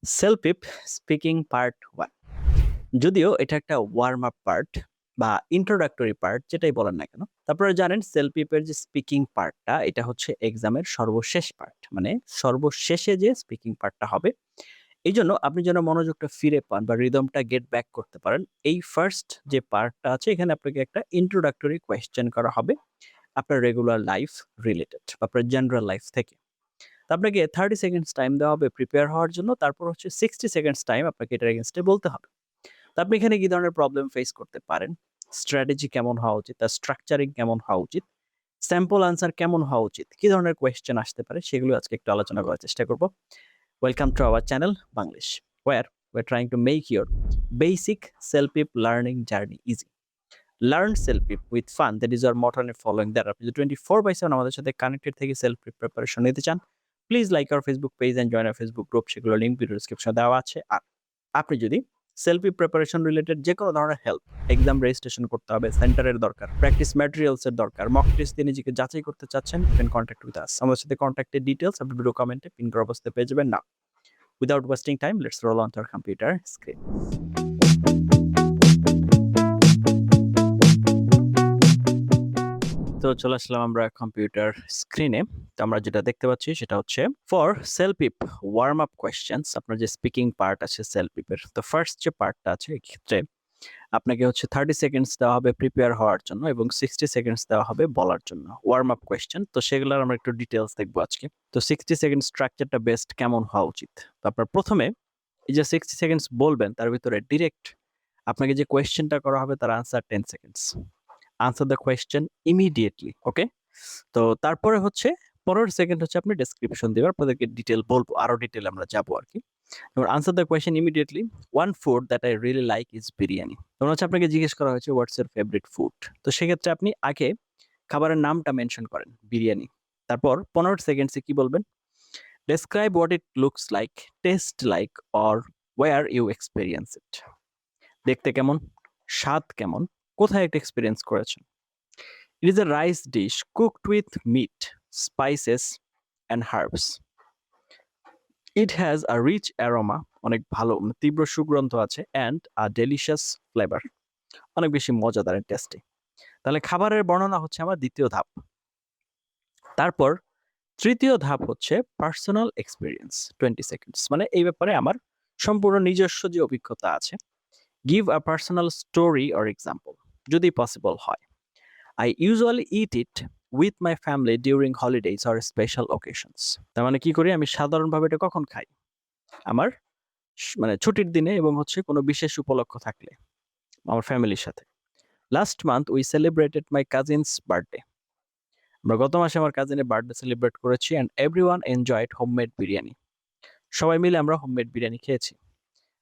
সেলফিপ speaking part 1। যদিও এটা একটা ওয়ার্ম আপ পার্ট বা ইন্ট্রোডাক্টরি পার্ট যেটাই বলেন না কেন। তারপরে জানেন সেলফিপের যে স্পিকিং পার্টটা এটা হচ্ছে এক্সামের সর্বশেষ পার্ট। মানে সর্বশেষে যে স্পিকিং পার্টটা হবে। এইজন্য আপনি যেন মনোযোগটা ফিরে পান বা রিদমটা গেট ব্যাক করতে পারেন। এই ফার্স্ট যে পার্টটা আছে এখানে আপনাকে একটা ইন্ট্রোডাক্টরি কোয়েশ্চেন করা হবে আপনার রেগুলার লাইফ রিলেটেড বা আপনার জেনারেল লাইফ থেকে। তো আপনাকে 30 সেকেন্ডস টাইম দেওয়া হবে প্রিপেয়ার হওয়ার জন্য। তারপর হচ্ছে 60 সেকেন্ডস টাইম আপনাকে এটার এগেইনস্টে বলতে হবে। তো আপনি এখানে কি ধরনের প্রবলেম ফেস করতে পারেন? স্ট্র্যাটেজি কেমন হওয়া উচিত? তার স্ট্রাকচারিং কেমন হওয়া উচিত? স্যাম্পল আনসার কেমন হওয়া উচিত? কি ধরনের কোয়েশ্চেন আসতে পারে? সেগুলো আজকে একটু আলোচনা করার চেষ্টা করব। Welcome to our channel Banglish, where we're trying to make your basic self-pip learning journey easy. Learn self-pip with fun. That is our motto and following that. আপনি যদি 24/7 আমাদের সাথে কানেক্টেড থেকে self-pip প্রিপারেশন নিতে চান, please like our Facebook page and join our Facebook group. সেগুলোর link video ডেসক্রিপশনে দেওয়া আছে। আর আপনি যদি সেলফি প্রিপারেশন রিলেটেড যেকোনো ধরনের হেল্প, এক্সাম রেজিস্ট্রেশন করতে হবে, সেন্টারের দরকার, প্র্যাকটিস ম্যাটেরিয়ালস এর দরকার, মক টেস্ট দিয়ে নিজেকে যাচাই করতে চাচ্ছেন, you can contact with us. আমাদের সাথে কন্ট্যাক্টের ডিটেইলস আপনি ভিডিও কমেন্টে পিন করা অবস্থায় পেয়ে যাবেন। না, without wasting time, let's roll on to our computer screen. তো চলে আসলাম আমরা কম্পিউটার স্ক্রিনে। তো আমরা যেটা দেখতে পাচ্ছি সেটা হচ্ছে ফর সেলফিপ ওয়ার্ম আপ কোয়েশ্চেন্স। আপনার যে স্পিকিং পার্ট আছে সেলফিপের, তো ফার্স্ট যে পার্টটা আছে এক্ষেত্রে আপনাকে হচ্ছে 30 সেকেন্ডস দেওয়া হবে প্রিপেয়ার হওয়ার জন্য এবং 60 সেকেন্ডস দেওয়া হবে বলার জন্য ওয়ার্ম আপ কোয়েশ্চেন। তো সেগুলোর আমরা একটু ডিটেলস দেখবো আজকে। তো 60 সেকেন্ড স্ট্রাকচারটা বেস্ট কেমন হওয়া উচিত? তো আপনার প্রথমে এই যে 60 সেকেন্ডস বলবেন তার ভিতরে ডিরেক্ট আপনাকে যে কোয়েশ্চেনটা করা হবে তার answer 10 seconds. Answer the question immediately, okay? তো তারপরে হচ্ছে 15 সেকেন্ড হচ্ছে আপনি ডেসক্রিপশন দিবেন। আপনাদেরকে ডিটেইল বলবো, আরো ডিটেইল আমরা যাবো আরকি। এবার answer the question immediately. One food that I really like is biryani. তখন হচ্ছে আপনাকে জিজ্ঞেস করা হয়েছে হোয়াটস ইওর ফেভারিট ফুড। তো সেক্ষেত্রে আপনি আগে খাবারের নামটা মেনশন করেন, বিরিয়ানি। তারপর 15 সেকেন্ডসে কি বলবেন? Describe what it looks like, taste like or where you experience it. দেখতে কেমন? স্বাদ কেমন? কোথায় এটা এক্সপেরিয়েন্স করেছেন? It is a rice dish cooked with meat, spices and herbs. It has a rich aroma, অনেক ভালো তীব্র সুগন্ধ আছে, and a delicious flavor, অনেক বেশি মজাদার and টেস্টি। তাহলে খাবারের বর্ণনা হচ্ছে আমার দ্বিতীয় ধাপ। তারপর তৃতীয় ধাপ হচ্ছে পার্সোনাল এক্সপেরিয়েন্স 20 সেকেন্ডস। মানে এই ব্যাপারে আমার সম্পূর্ণ নিজস্ব যে অভিজ্ঞতা আছে। Give a personal story or example যদি পসিবল হয়। I usually eat it with my family during holidays or special occasions. তার মানে কি করি? আমি সাধারণভাবে এটা কখন খাই? আমার মানে ছুটির দিনে এবং হচ্ছে কোনো বিশেষ উপলক্ষ থাকলে আমার ফ্যামিলির সাথে। Last month we celebrated my cousins birthday. আমরা গত মাসে আমার কাজিনের বার্থডে সেলিব্রেট করেছি and everyone enjoyed homemade biryani. সবাই মিলে আমরা হোমমেড বিরিয়ানি খেয়েছি।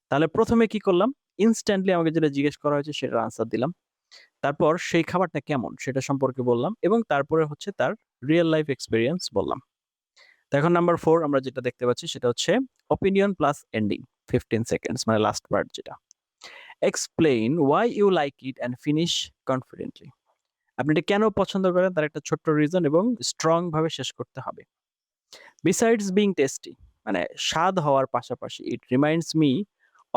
তাহলে প্রথমে কি করলাম? ইনস্ট্যান্টলি আমাকে যেটা জিজ্ঞেস করা হয়েছে সেটার আনসার দিলাম। তারপর সেই খাবারটা কেমন সেটা সম্পর্কে বললাম এবং তারপরে হচ্ছে তার রিয়েল লাইফ এক্সপেরিয়েন্স বললাম। তো এখন নাম্বার 4 আমরা যেটা দেখতে পাচ্ছি সেটা হচ্ছে অপিনিয়ন প্লাস এন্ডিং 15 সেকেন্ডস, মানে লাস্ট পার্ট যেটা। Explain why you like it and finish confidently. আপনি এটা কেন পছন্দ করেন তার একটা ছোট্ট রিজন এবং স্ট্রং ভাবে শেষ করতে হবে। বিসাইডস বিং টেস্টি, মানে স্বাদ হওয়ার পাশাপাশি it reminds me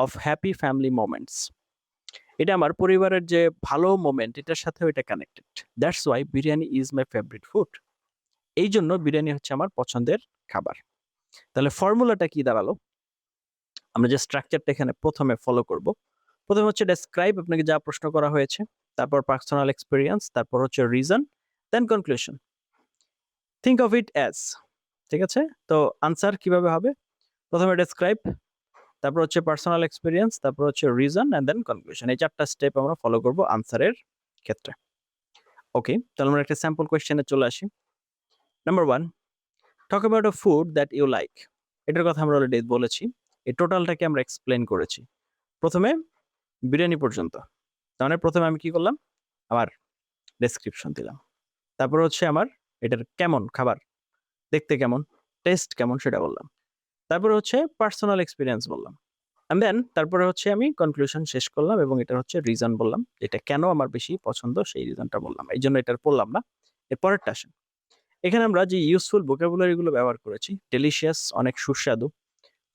of happy family moments. এটা আমার পরিবারের যে ভালো মোমেন্ট এটার সাথেও এটা connected. That's why biryani is my favourite food. এই জন্য বিরিয়ানি হচ্ছে আমার পছন্দের খাবার। তাহলে ফর্মুলাটা কি দাঁড়ালো? আমরা যে স্ট্রাকচারটা এখানে প্রথমে ফলো করব। প্রথমে হচ্ছে ডেসক্রাইব, আপনাকে যা প্রশ্ন করা হয়েছে, তারপর পার্সোনাল এক্সপেরিয়েন্স, তারপর হচ্ছে reason, then conclusion. Think of it as, ঠিক আছে? তো আনসার কিভাবে হবে? প্রথমে ডেসক্রাইব, তারপর হচ্ছে পার্সোনাল এক্সপেরিয়েন্স, তারপর হচ্ছে রিজন এন্ড দেন কনক্লুশন। এই চারটা স্টেপ আমরা ফলো করব আনসারের ক্ষেত্রে। ওকে, তাহলে আমরা একটা স্যাম্পল কোয়েশ্চেনে চলে আসি। Number 1, talk about a food that you like. এটার কথা আমরা অলরেডি বলেছি। এই টোটালটাকে আমরা এক্সপ্লেইন করেছি। প্রথমে বিরিয়ানি পর্যন্ত। তার মানে প্রথমে আমি কি করলাম? আমার ডেসক্রিপশন দিলাম। তারপর হচ্ছে আমার এটার কেমন খাবার, দেখতে কেমন, টেস্ট কেমন সেটা বললাম। তারপরে হচ্ছে পার্সোনাল এক্সপেরিয়েন্স বললাম। অ্যান্ড দেন তারপরে হচ্ছে আমি কনক্লুশন শেষ করলাম এবং এটা হচ্ছে রিজন বললাম। এটা কেন আমার বেশি পছন্দ সেই রিজনটা বললাম। এইজন্য এটার পড়লাম না। এর পরেরটা আসেন। এখানে আমরা যে ইউজফুল ভোকাবুলারি গুলো ব্যবহার করেছি, ডেলিশিয়াস অনেক সুস্বাদু,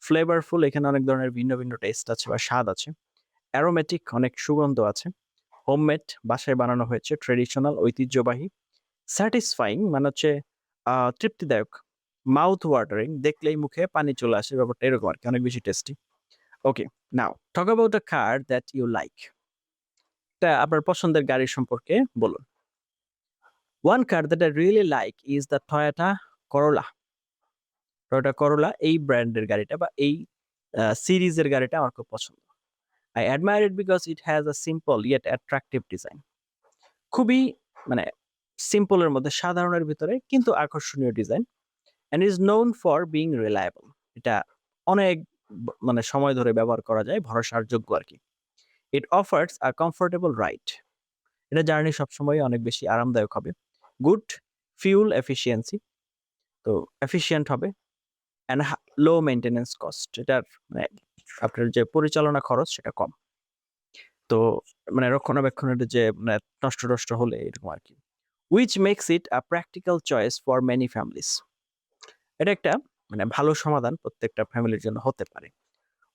ফ্লেভারফুল, এখানে অনেক ধরনের ভিন্ন ভিন্ন টেস্ট আছে বা স্বাদ আছে। অ্যারোমেটিক, অনেক সুগন্ধ আছে। হোমমেড, বাসায় বানানো হয়েছে। ট্রেডিশনাল, ঐতিহ্যবাহী। স্যাটিসফাইং মানে হচ্ছে তৃপ্তিদায়ক। মাউথ ওয়াটারিং, দেখলেই মুখে পানি চলে আসে, ব্যাপারটা এরকম আরকি, অনেক বেশি tasty. Okay, now talk about a car that you like. এটা আপনার পছন্দের গাড়ি সম্পর্কে বলুন। One car that I really like is the Toyota Corolla. Toyota Corolla এই ব্র্যান্ডের গাড়িটা বা এই সিরিজের গাড়িটা আমার খুব পছন্দ। I admire it because it has a simple yet attractive design. খুবই মানে সিম্পলের মধ্যে, সাধারণের ভিতরে কিন্তু আকর্ষণীয় design, and is known for being reliable. এটা অনেক মানে সময় ধরে ব্যবহার করা যায়, ভরসার যোগ্য আরকি। It offers a comfortable ride. এটা জার্নি সবসময় অনেক বেশি আরামদায়ক হবে। Good fuel efficiency, তো এফিশিয়েন্ট হবে, and low maintenance cost. এটার মানে আপনার যে পরিচালনা খরচ সেটা কম। তো মানে রক্ষণাবেক্ষণের যে মানে নষ্ট-টষ্ট হলে এরকম আরকি। Which makes it a practical choice for many families. এটা একটা মানে ভালো সমাধান প্রত্যেকটা ফ্যামিলির জন্য হতে পারে।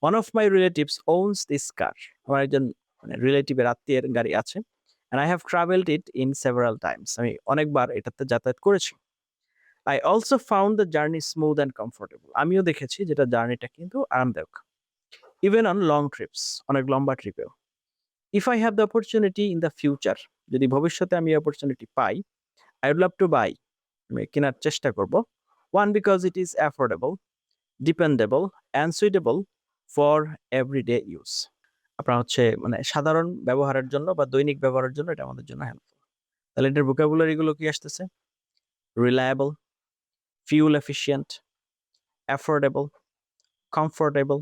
One of my relatives owns this car. আমার একজন মানে রিলেটিভের আত্মীয়ের গাড়ি আছে। And I have traveled it in several times. আমি অনেকবার এটাতে যাতায়াত করেছি। I also found the journey smooth and comfortable. আমিও দেখেছি যেটা জার্নিটা কিন্তু আরামদায়ক। Even on long trips, অনেক লম্বা ট্রিপেও। If I have the opportunity in the future, যদি ভবিষ্যতে আমি opportunity pi, I would love to buy. আমি কেনার চেষ্টা করব। One, because it is affordable, dependable and suitable for everyday use. আপনার হচ্ছে মানে সাধারণ ব্যবহারের জন্য বা দৈনিক ব্যবহারের জন্য এটা আমাদের জন্য হেল্পফুল। তাহলে এটার ভোকাবুলারি গুলো কি আসতেছে? Reliable, fuel efficient, affordable, comfortable,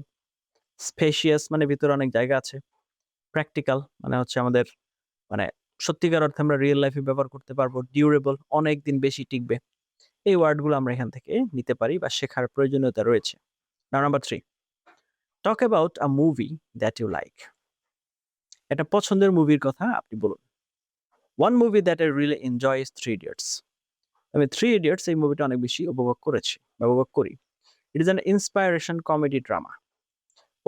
spacious মানে ভিতরে অনেক জায়গা আছে, প্র্যাকটিক্যাল মানে হচ্ছে আমাদের মানে সত্যিকার অর্থে আমরা রিয়েল লাইফে ব্যবহার করতে পারবো, ডিউরেবল অনেকদিন বেশি টিকবে। এই ওয়ার্ডগুলো আমরা এখান থেকে নিতে পারি বা শেখার প্রয়োজনীয়তা রয়েছে। Now number 3, talk about a movie that you like. একটা পছন্দের মুভির কথা আপনি বলুন। One movie that I really enjoy is Three Idiots. আমি থ্রি ইডিয়টস এই মুভিটা অনেক বেশি উপভোগ করেছি বা উপভোগ করি। It is an inspiration comedy drama.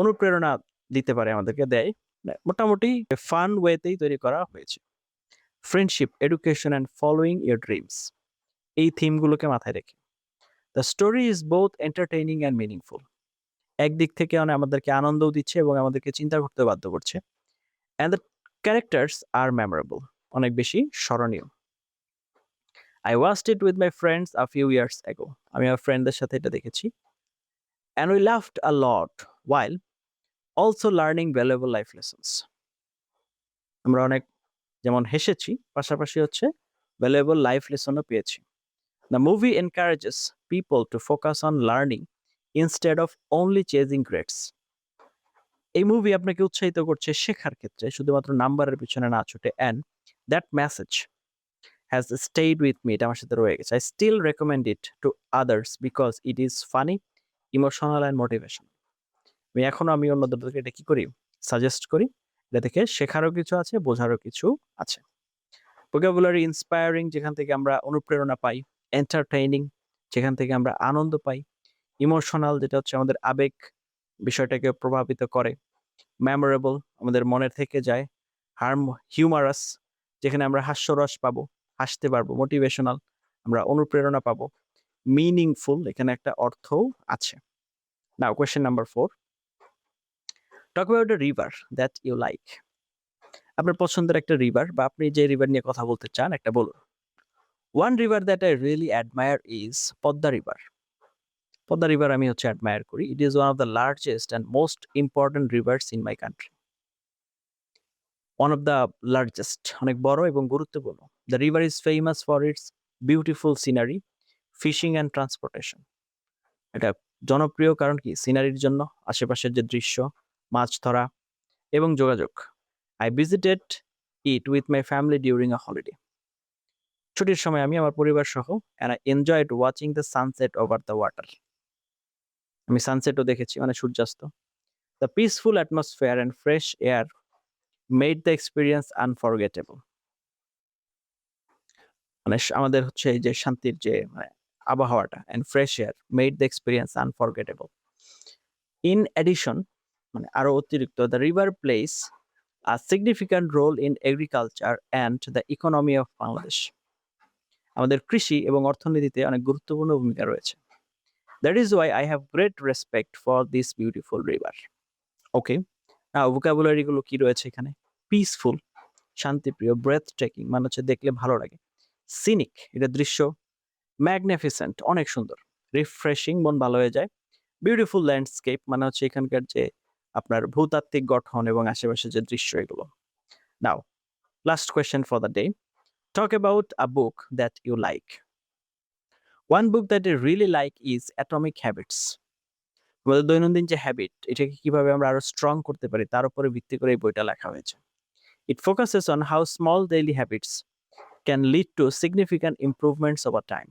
অনুপ্রেরণা দিতে পারে আমাদেরকে, দেয়। মোটামুটি ফান ওয়েতেই তৈরি করা হয়েছে। Friendship, education and following your dreams, এই থিমগুলোকে মাথায় রেখে। The story is both entertaining and meaningful. একদিক থেকে আমাদেরকে আনন্দও দিচ্ছে এবং আমাদেরকে চিন্তা করতে বাধ্য করছে। And the characters are memorable, অনেক বেশি স্মরণীয়। I watched it with my friends a few years ago. আমি আমার ফ্রেন্ডদের সাথে এটা দেখেছি। And we laughed a lot while also learning valuable life lessons. আমরা অনেক যেমন হেসেছি, পাশাপাশি হচ্ছে valuable life lessonও পেয়েছি। The movie encourages people to focus on learning instead of only chasing grades. এই মুভি আপনাকে উৎসাহিত করছে শেখার ক্ষেত্রে, শুধুমাত্র নাম্বারের পিছনে না ছুটে। And that message has stayed with me, এটা আমার সাথে রয়ে গেছে। I still recommend it to others because it is funny, emotional and motivational. আমি অন্যদেরকে এটা কি করি? সাজেস্ট করি। এটা থেকে শেখারও কিছু আছে, বোঝারও কিছু আছে। vocabulary inspiring, যেখান থেকে আমরা অনুপ্রেরণা পাই। entertaining, যেখান থেকে আমরা আনন্দ পাই। ইমোশনাল, যেটা হচ্ছে আমাদের আবেগ বিষয়টাকে প্রভাবিত করে। memorable, আমাদের মনে থেকে যায়। humorous, যেখানে আমরা হাস্যরস পাবো, হাসতে পারবো। মোটিভেশনাল, আমরা অনুপ্রেরণা পাবো। মিনিংফুল, এখানে একটা অর্থও আছে। Now question number 4, talk about a river that you like. আপনার পছন্দের একটা রিভার বা আপনি যে রিভার নিয়ে কথা বলতে চান একটা বলুন। One river that I really admire is Padma river. Padma river আমি হচ্ছে অ্যাডমায়ার করি। It is one of the largest and most important rivers in my country. One of the largest, অনেক বড় এবং গুরুত্বপূর্ণ। The river is famous for its beautiful scenery, fishing and transportation. এটা জনপ্রিয় কারণ কি? সিনারির জন্য, আশেপাশের যে দৃশ্য, মাছ ধরা এবং যোগাযোগ। I visited it with my family during a holiday. ছুটির সময় আমি আমার পরিবার সহ and I enjoyed watching the sunset over the water. আমি সানসেটও দেখেছি, মানে সূর্যাস্ত। The peaceful atmosphere and fresh air made the experience unforgettable. মানে আমাদের হচ্ছে এই যে শান্তির যে মানে আবহাওয়াটা and fresh air made the experience unforgettable. In addition মানে আরো অতিরিক্ত the river plays a significant role in agriculture and the economy of Bangladesh. আমাদের কৃষি এবং অর্থনীতিতে অনেক গুরুত্বপূর্ণ ভূমিকা রয়েছে। That is why I have great respect for this beautiful river. Okay, vocabulary গুলো কি রয়েছে এখানে? পিসফুল, শান্তিপ্রিয়, ব্রেথ টেকিং মানে হচ্ছে দেখলে ভালো লাগে, সিনিক এটা দৃশ্য, ম্যাগনিফিসেন্ট অনেক সুন্দর, রিফ্রেশিং মন ভালো হয়ে যায়, বিউটিফুল ল্যান্ডস্কেপ মানে হচ্ছে এখানকার যে আপনার ভূতাত্ত্বিক গঠন এবং আশেপাশে যে দৃশ্য এগুলো। Now last question for the day, talk about a book that you like. One book that I really like is Atomic Habits. আমাদের দৈনন্দিন যে হ্যাবিট এটাকে কিভাবে আমরা আরো স্ট্রং করতে পারি তার উপরে ভিত্তি করে এই বইটা লেখা হয়েছে। It focuses on how small daily habits can lead to significant improvements over time.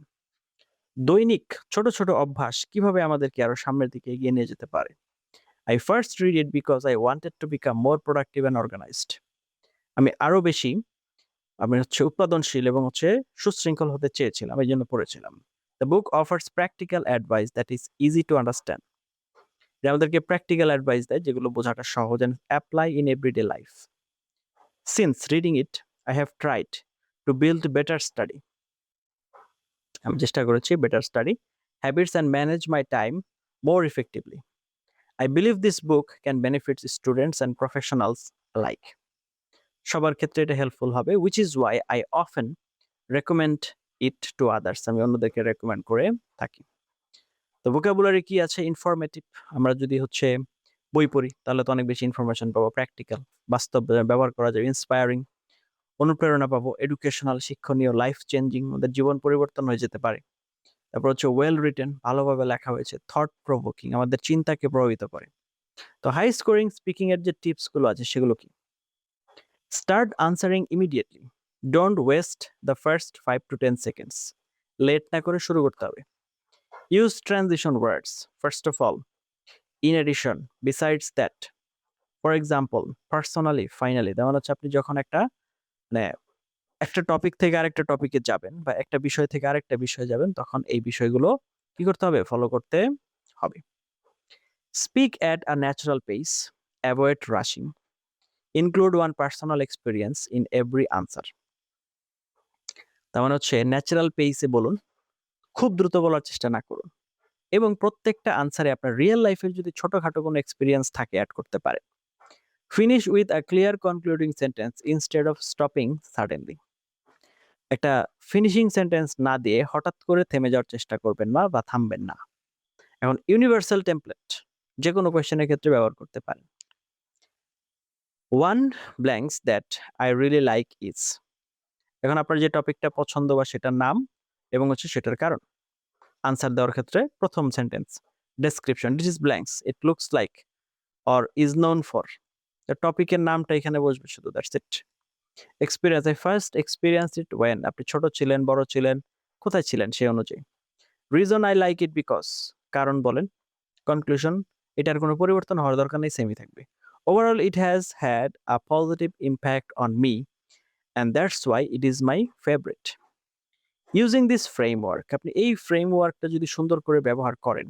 দৈনিক ছোট ছোট অভ্যাস কিভাবে আমাদেরকে আরো সামনের দিকে এগিয়ে নিয়ে যেতে পারে। I first read it because I wanted to become more productive and organized. আমি আরো বেশি উৎপাদনশীল এবং সুশৃঙ্খল হতে চেয়েছিলাম, এই জন্য পড়েছিলাম। The book offers practical advice that is easy to understand. যে আমাদেরকে প্র্যাকটিক্যাল অ্যাডভাইস দেয় যেগুলো বোঝাটা সহজ and apply in everyday life. Since reading it, I have tried to build better study. আমি চেষ্টা করেছি better study habits and manage my time more effectively. I believe this book can benefit students and professionals alike. সবার ক্ষেত্রে এটা helpful হবে, which is why I often recommend it to others. আমি অন্যদেরকে recommend করে থাকি। তো ভোকাবুলারি কি আছে? ইনফরমেটিভ, আমরা যদি বই পড়ি তাহলে তো অনেক বেশি ইনফরমেশন পাবো, প্র্যাকটিক্যাল বাস্তব ব্যবহার করা যাবে, ইন্সপায়ারিং অনুপ্রেরণা পাবো, এডুকেশনাল শিক্ষণীয়, লাইফ চেঞ্জিং আমাদের জীবন পরিবর্তন হয়ে যেতে পারে। তারপর ওয়েল রিটেন ভালোভাবে লেখা হয়েছে, থট প্রভোকিং আমাদের চিন্তাকে প্রভাবিত করে। তো হাই স্কোরিং স্পিকিং এর যে টিপস গুলো আছে সেগুলো কি? Start answering immediately, don't waste the first 5 to 10 seconds, late না করে শুরু করতে হবে। Use transition words, first of all, in addition, besides that, for example, personally, finally. যেমন আপনি যখন মানে একটা টপিক থেকে আরেকটা টপিকে যাবেন বা একটা বিষয় থেকে আরেকটা বিষয়ে যাবেন তখন এই বিষয়গুলো কি করতে হবে? ফলো করতে হবে। Speak at a natural pace, avoid rushing, include one personal experience in every answer. তার মানে ন্যাচারাল পেসে বলুন, খুব দ্রুত বলার চেষ্টা না করুন এবং প্রত্যেকটা আনসারে আপনার রিয়েল লাইফের যদি ছোটখাটো কোনো এক্সপিরিয়েন্স থাকে অ্যাড করতে পারে। Finish with a clear concluding sentence instead of stopping suddenly. একটা ফিনিশিং সেন্টেন্স না দিয়ে হঠাৎ করে থেমে যাওয়ার চেষ্টা করবেন না বা থামবেন না। এখন ইউনিভার্সাল টেমপ্লেট যে কোনো কোয়েশ্চেনের ক্ষেত্রে ব্যবহার করতে পারেন। One blanks that I really like is, এখন আপনার যে টপিকটা পছন্দ বা সেটার নাম এবং সেটার কারণ। আনসার দেওয়ার ক্ষেত্রে প্রথম sentence, description, this is blanks, it looks like or is known for, টপিকের নামটা এখানে বসবে শুধু, that's it. Experience, I first experience it when, আপনি ছোট ছিলেন, বড় ছিলেন, কোথায় ছিলেন সেই অনুযায়ী। Reason, I like it because, কারণ বলেন। কনক্লুশন, এটার কোনো পরিবর্তন হওয়ার দরকার নেই, সেমই থাকবে। Overall it has had a positive impact on me and that's why it is my favourite. Using this framework, আপনি এই ফ্রেমওয়ার্কটা যদি সুন্দর করে ব্যবহার করেন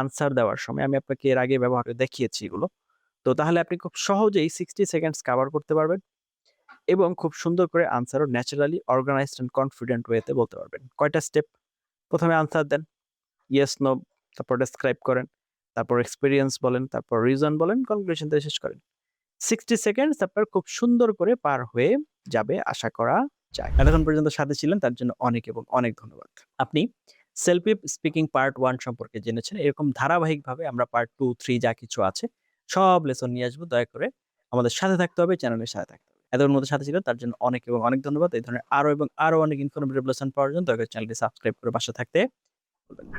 আনসার দেওয়ার সময়, আমি আপনাকে এর আগে ব্যবহার করে দেখিয়েছি এগুলো, তো তাহলে আপনি খুব সহজেই 60 সেকেন্ডস কভার করতে পারবেন এবং খুব সুন্দর করে আনসারও ন্যাচারালি অর্গানাইজড অ্যান্ড কনফিডেন্ট ওয়েতে বলতে পারবেন। কয়টা স্টেপ? প্রথমে আনসার দেন, ইয়েস নো, তারপর ডেসক্রাইব করেন, তারপর এক্সপিরিয়েন্স বলেন, তারপর রিজন বলেন, কনক্লুশন দিয়ে শেষ করেন। 60 সেকেন্ডস আপনার খুব সুন্দর করে পার হয়ে যাবে আশা করা যায়। এতক্ষণ পর্যন্ত সাথে ছিলেন তার জন্য অনেক এবং অনেক ধন্যবাদ। আপনি সেলফ স্পিকিং পার্ট 1 সম্পর্কে জেনেছেন। এরকম ধারাবাহিকভাবে আমরা পার্ট 2, 3 যা কিছু আছে সব লেসন নিয়ে আসবো। দয়া করে আমাদের সাথে থাকতে হবে, চ্যানেলের সাথে থাকতে হবে। এতক্ষণ মধ্যে সাথে ছিলেন তার জন্য অনেক এবং অনেক ধন্যবাদ। এই ধরনের আরো এবং আরো অনেক ইনফরমেটিভ লেসন পাওয়ার জন্য দয়া করে চ্যানেলটি সাবস্ক্রাইব করে পাশে থাকতে ভুলবেন না।